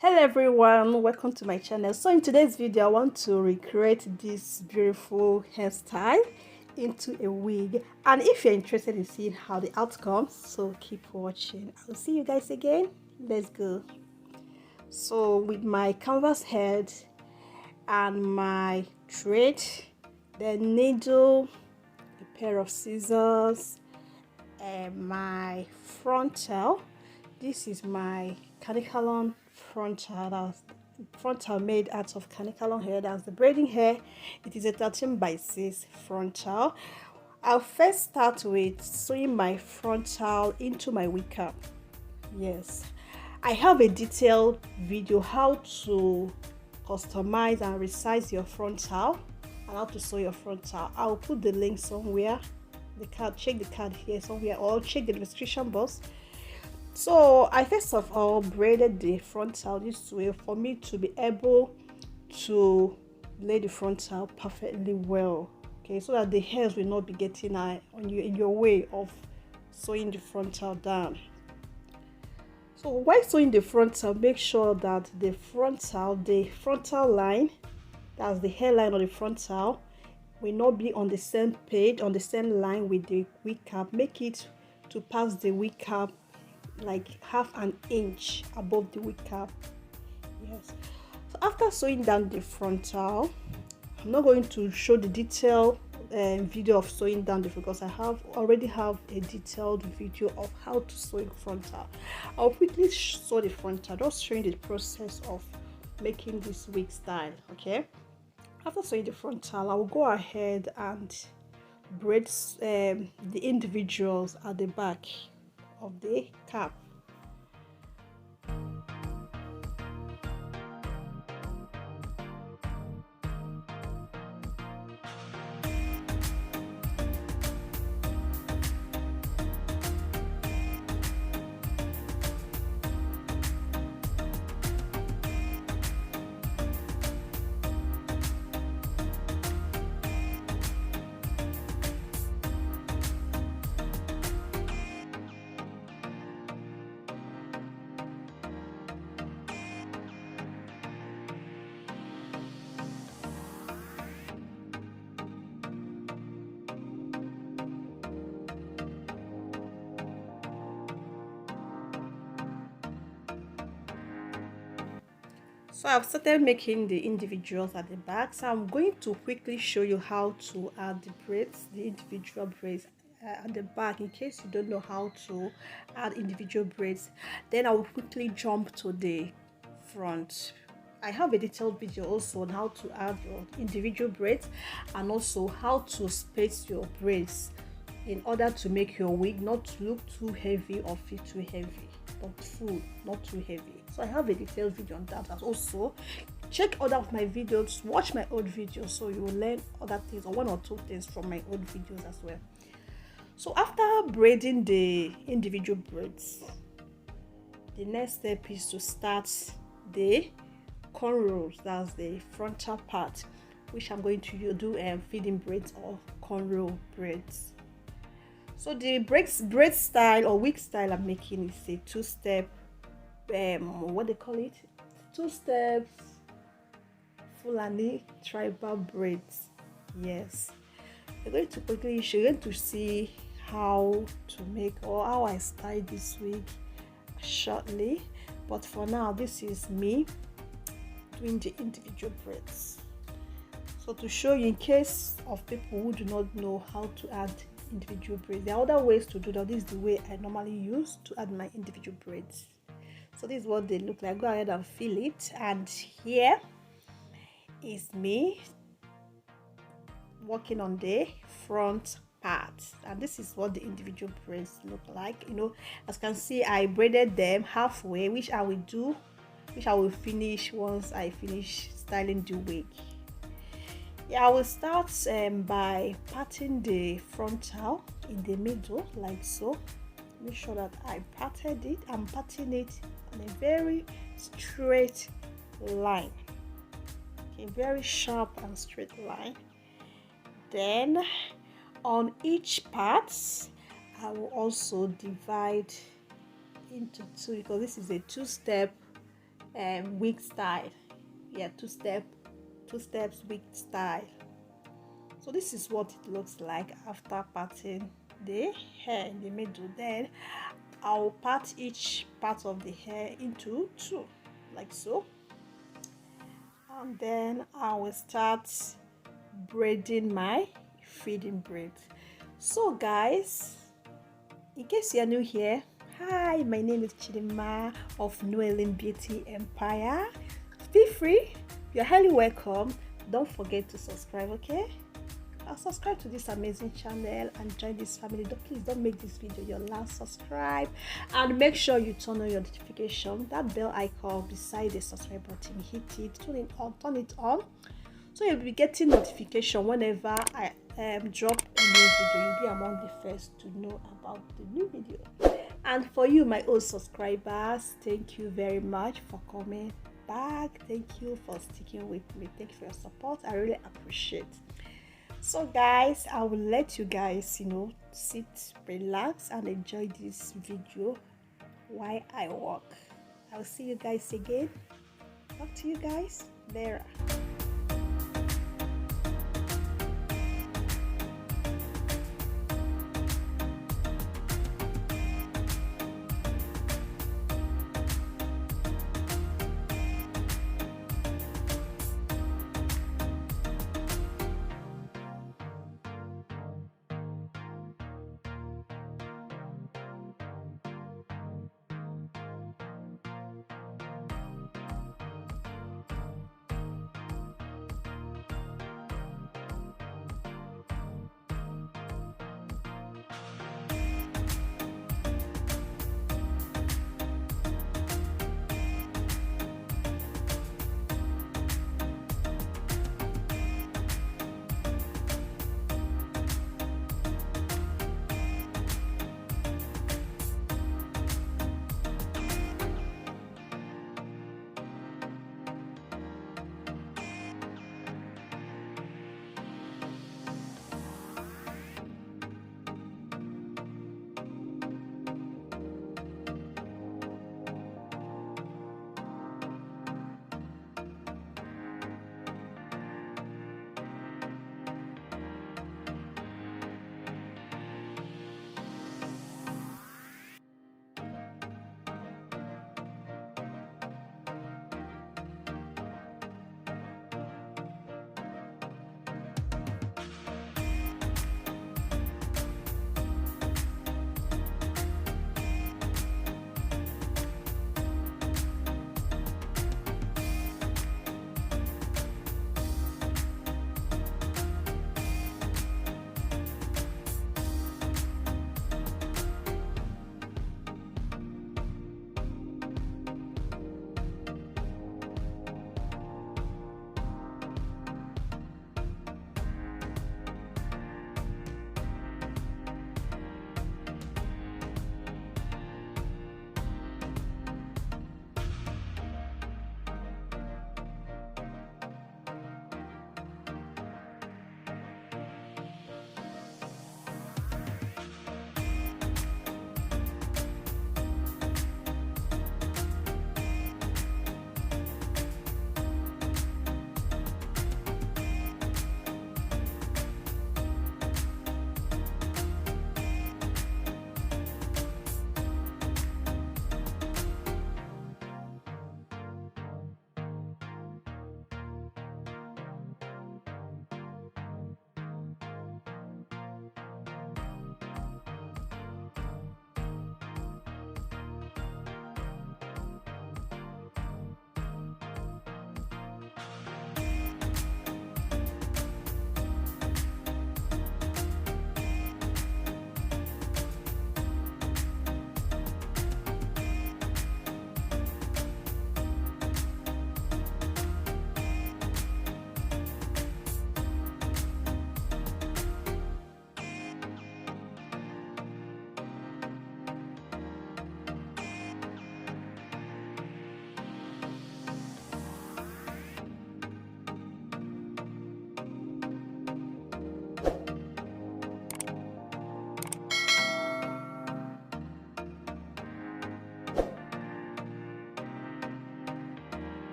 Hello everyone, welcome to my channel. So in today's video I want to recreate this beautiful hairstyle into a wig, and if you're interested in seeing how the outcomes, so keep watching. I'll see you guys again. Let's go. So with my canvas head and my thread, the needle, a pair of scissors, and my frontal. This is my canicolon frontal. That's frontal made out of canicolon hair. That's the braiding hair. It is a 13x6 frontal. I'll first start with sewing my frontal into my wig cap. Yes, I have a detailed video how to customize and resize your frontal and how to sew your frontal. I'll put the link somewhere, the card, check the card here somewhere, or check the description box. So I first of all braided the frontal this way for me to be able to lay the frontal perfectly well, okay, so that the hairs will not be getting on you in your way of sewing the frontal down. So while sewing the frontal, make sure that the frontal line, that's the hairline of the frontal, will not be on the same page, on the same line with the wig cap. Make it to pass the wig cap like half an inch above the wig cap. Yes. So after sewing down the frontal, I'm not going to show the detailed video of sewing down the because I already have a detailed video of how to sew the frontal. I'll quickly sew the frontal, just showing the process of making this wig style. Okay, after sewing the frontal, I will go ahead and braid the individuals at the back of the cap. So I've started making the individuals at the back, so I'm going to quickly show you how to add the braids, the individual braids at the back, in case you don't know how to add individual braids. Then I will quickly jump to the front. I have a detailed video also on how to add your individual braids and also how to space your braids in order to make your wig not look too heavy or feel too heavy, but full, not too heavy. So I have a detailed video on that. And also check other of my videos, watch my old videos, so you will learn other things or one or two things from my old videos as well. So after braiding the individual braids, the next step is to start the cornrows. That's the frontal part, which I'm going to do feeding braids or cornrow braids. So the braid style or wig style I'm making is a two-step, what they call it, two-step Fulani tribal braids. Yes, you're going to see how to make or how I style this wig shortly, but for now this is me doing the individual braids. So to show you, in case of people who do not know how to add individual braids, there are other ways to do that. This is the way I normally use to add my individual braids. So this is what they look like. Go ahead and fill it, and here is me working on the front part, and this is what the individual braids look like. You know, as you can see, I braided them halfway, which I will finish once I finish styling the wig. Yeah, I will start by parting the frontal in the middle like so. Make sure that I parted it. I'm parting it on a very straight line, a very sharp and straight line. Then on each part I will also divide into two, because this is a two-step wig style. Yeah, two steps wig style. So this is what it looks like after parting the hair in the middle. Then I'll part each part of the hair into two, like so, and then I will start braiding my feeding braids. So guys, in case you're new here, hi, my name is Chidima of Ucnoeline Beauty Empire. Feel free, you're highly welcome. Don't forget to subscribe, okay? Subscribe to this amazing channel and join this family. Please don't make this video your last. Subscribe and make sure you turn on your notification, that bell icon beside the subscribe button. Hit it, turn it on, so you'll be getting notification whenever I drop a new video. You'll be among the first to know about the new video. And for you, my old subscribers, thank you very much for coming back. Thank you for sticking with me. Thank you for your support. I really appreciate. So guys, I will let you guys sit, relax and enjoy this video while I work. I'll see you guys again. Talk to you guys later.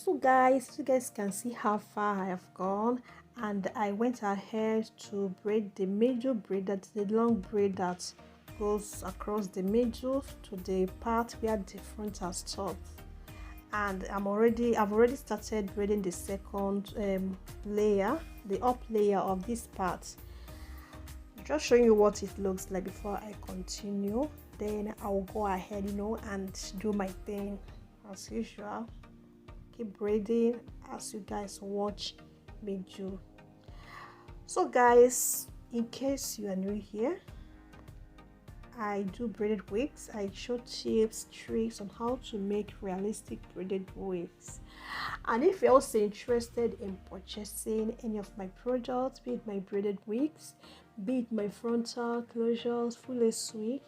So guys, you guys can see how far I have gone, and I went ahead to braid the middle braid, that's the long braid that goes across the middle to the part where the front has stopped. And I've already started braiding the second layer, the up layer of this part. Just showing you what it looks like before I continue. Then I'll go ahead, and do my thing as usual. Keep braiding as you guys watch me do. So guys, in case you are new here, I do braided wigs. I show tips, tricks on how to make realistic braided wigs. And if you're also interested in purchasing any of my products, be it my braided wigs, be it my frontal closures, full lace wig,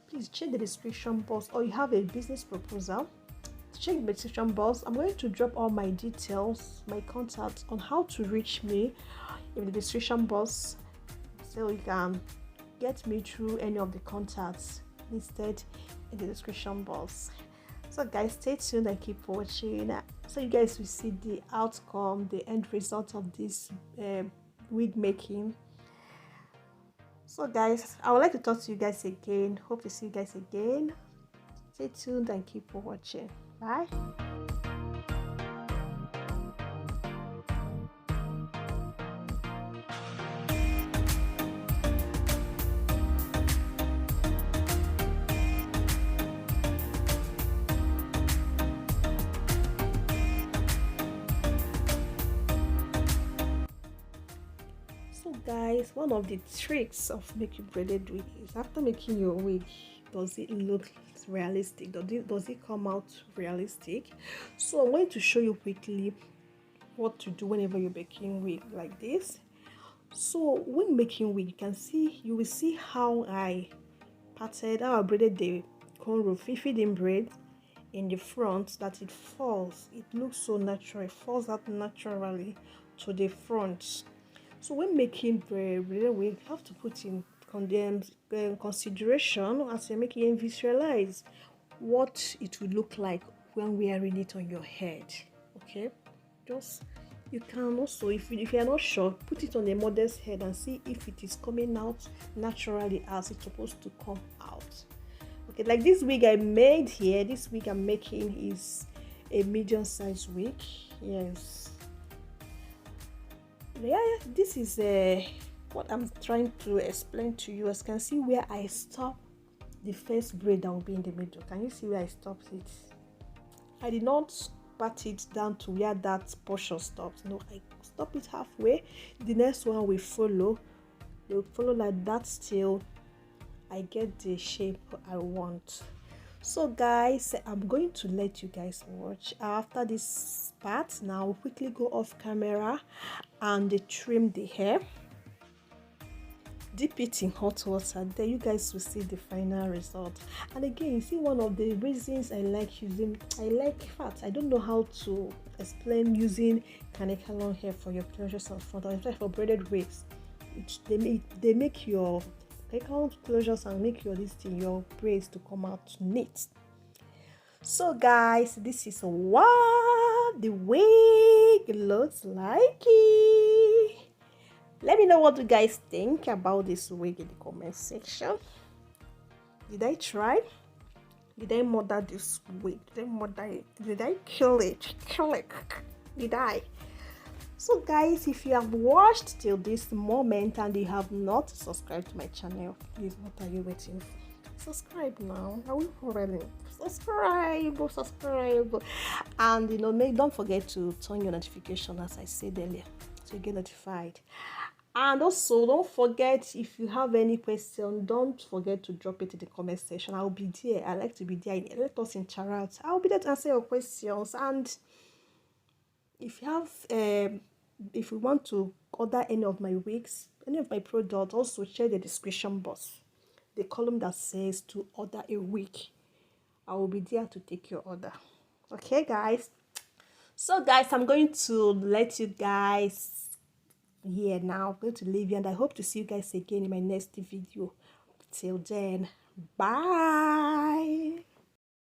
please check the description box, or you have a business proposal, check the description box. I'm going to drop all my details, my contacts on how to reach me in the description box, so you can get me through any of the contacts listed in the description box. So guys, stay tuned and keep watching, so you guys will see the outcome, the end result of this wig making. So guys, I would like to talk to you guys again. Hope to see you guys again. Stay tuned and keep watching. Bye. So guys, one of the tricks of making braided wig is, after making your wig, does it look realistic? Does it come out realistic? So I'm going to show you quickly what to do whenever you're making wig like this. So when making wig, you will see how I braided the cornrow feeding braid in the front, that it falls. It looks so natural. It falls out naturally to the front. So when making braided wig, you have to put in consideration as you're making and visualize what it will look like when wearing it on your head. Okay, you can also, if you're not sure, put it on a model's head and see if it is coming out naturally as it's supposed to come out. Okay, like this wig I made here, this wig I'm making is a medium-sized wig. Yes. Yeah, this is what I'm trying to explain to you. As you can see where I stop the first braid that will be in the middle. Can you see where I stopped it? I did not pat it down to where that portion stops. No, I stop it halfway. The next one will follow. They will follow like that till I get the shape I want. So guys, I'm going to let you guys watch. After this part, now we'll quickly go off camera and trim the hair, dip it in hot water. Then you guys will see the final result. And again, you see, one of the reasons I like fat. I don't know how to explain using canical long hair for your closures and front, or for braided wigs. They make your closures and make your braids to come out neat. So guys, this is what the wig looks like. Let me know what you guys think about this wig in the comment section. Did I try? Did I murder this wig? Did I murder it? Did I kill it? Did I? So guys, if you have watched till this moment and you have not subscribed to my channel, please, what are you waiting for? Subscribe now. I will already subscribe, and don't forget to turn your notification, as I said earlier, so you get notified. And also, don't forget, if you have any question, don't forget to drop it in the comment section. I'll be there. I like to be there. Let us interact. I'll be there to answer your questions. And if you have if you want to order any of my wigs, any of my products, also check the description box, the column that says to order a wig. I will be there to take your order. Okay guys, so guys, I'm going to let you guys here now. I'm going to leave you, and I hope to see you guys again in my next video. Till then, bye.